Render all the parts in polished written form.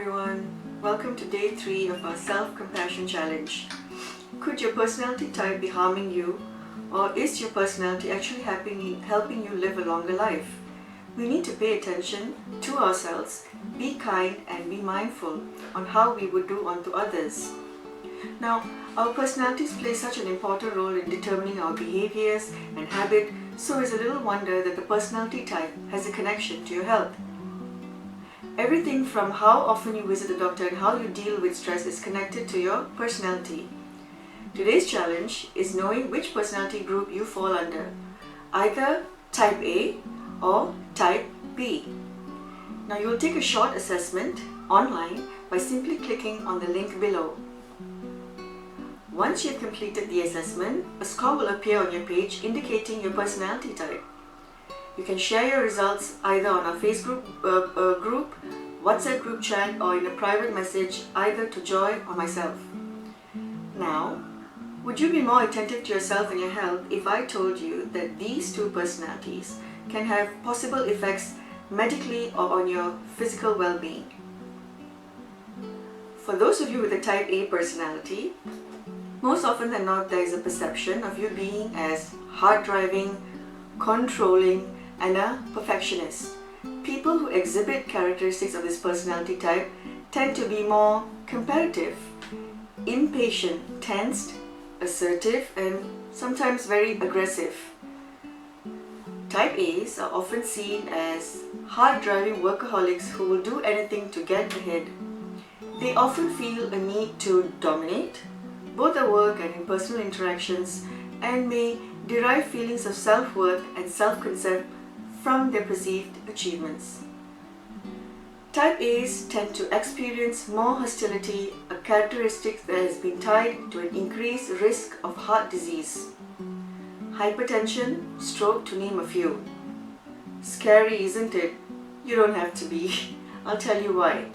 everyone, welcome to day 3 of our self-compassion challenge. Could your personality type be harming you, or is your personality actually helping you live a longer life? We need to pay attention to ourselves, be kind and be mindful on how we would do unto others. Now, our personalities play such an important role in determining our behaviors and habit, so it's a little wonder that the personality type has a connection to your health. Everything from how often you visit the doctor and how you deal with stress is connected to your personality. Today's challenge is knowing which personality group you fall under, either type A or type B. Now you will take a short assessment online by simply clicking on the link below. Once you have completed the assessment, a score will appear on your page indicating your personality type. You can share your results either on our Facebook group, WhatsApp group chat, or in a private message either to Joy or myself. Now, would you be more attentive to yourself and your health if I told you that these two personalities can have possible effects medically or on your physical well-being? For those of you with a type A personality, most often than not there is a perception of you being as hard-driving, controlling, and a perfectionist. People who exhibit characteristics of this personality type tend to be more competitive, impatient, tensed, assertive, and sometimes very aggressive. Type A's are often seen as hard-driving workaholics who will do anything to get ahead. They often feel a need to dominate, both at work and in personal interactions, and may derive feelings of self-worth and self-concept from their perceived achievements. Type A's tend to experience more hostility, a characteristic that has been tied to an increased risk of heart disease, hypertension, stroke, to name a few. Scary, isn't it? You don't have to be. I'll tell you why.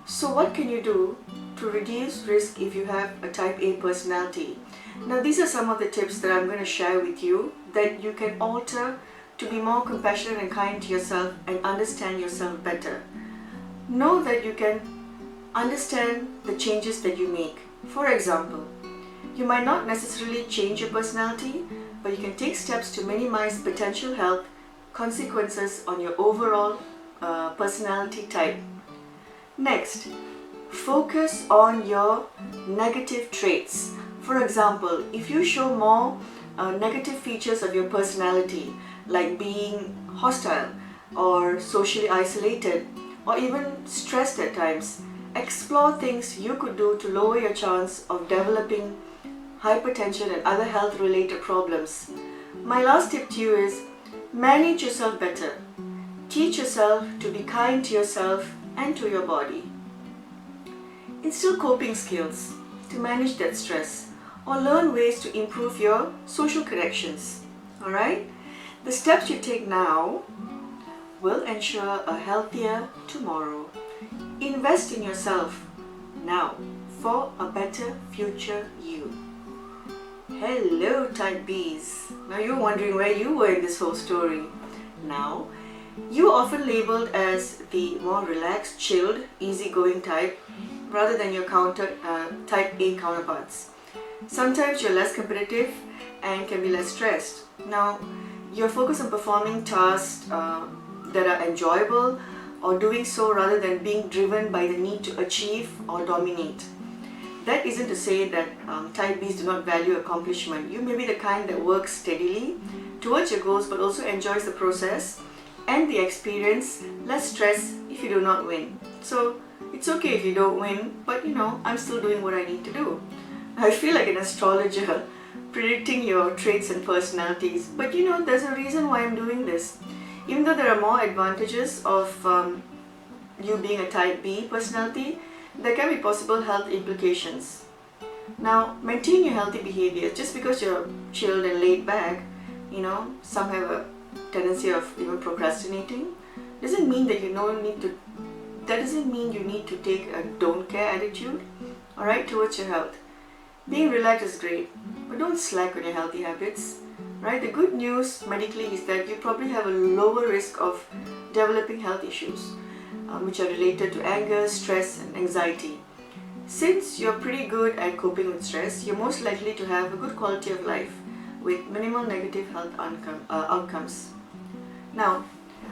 So what can you do to reduce risk if you have a type A personality? Now these are some of the tips that I'm going to share with you that you can alter to be more compassionate and kind to yourself and understand yourself better. Know that you can understand the changes that you make. For example, you might not necessarily change your personality, but you can take steps to minimize potential health consequences on your overall personality type. Next, focus on your negative traits. For example, if you show more negative features of your personality, like being hostile or socially isolated or even stressed at times, explore things you could do to lower your chance of developing hypertension and other health related problems. My last tip to you is manage yourself better. Teach yourself to be kind to yourself and to your body. Instill coping skills to manage that stress or learn ways to improve your social connections. Alright? The steps you take now will ensure a healthier tomorrow. Invest in yourself now for a better future you. Hello type B's. Now you're wondering where you were in this whole story. Now, you are often labeled as the more relaxed, chilled, easygoing type rather than your type A counterparts. Sometimes you're less competitive and can be less stressed. Now, you're focused on performing tasks that are enjoyable or doing so rather than being driven by the need to achieve or dominate. That isn't to say that type B's do not value accomplishment. You may be the kind that works steadily towards your goals but also enjoys the process and the experience, less stress if you do not win. So it's okay if you don't win, but I'm still doing what I need to do. I feel like an astrologer predicting your traits and personalities, but there's a reason why I'm doing this. Even though there are more advantages of you being a type B personality, there can be possible health implications. Now, maintain your healthy behavior. Just because you're chilled and laid back, some have a tendency of even procrastinating, doesn't mean that that doesn't mean you need to take a don't care attitude, alright, towards your health. Being relaxed is great, but don't slack on your healthy habits, right? The good news medically is that you probably have a lower risk of developing health issues. which are related to anger, stress and anxiety. Since you're pretty good at coping with stress, you're most likely to have a good quality of life with minimal negative health outcomes. Now,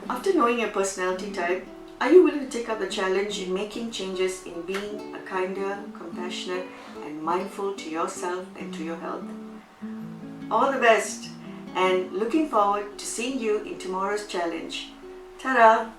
after knowing your personality type, are you willing to take up the challenge in making changes in being a kinder, compassionate and mindful to yourself and to your health? All the best, and looking forward to seeing you in tomorrow's challenge. Ta-da!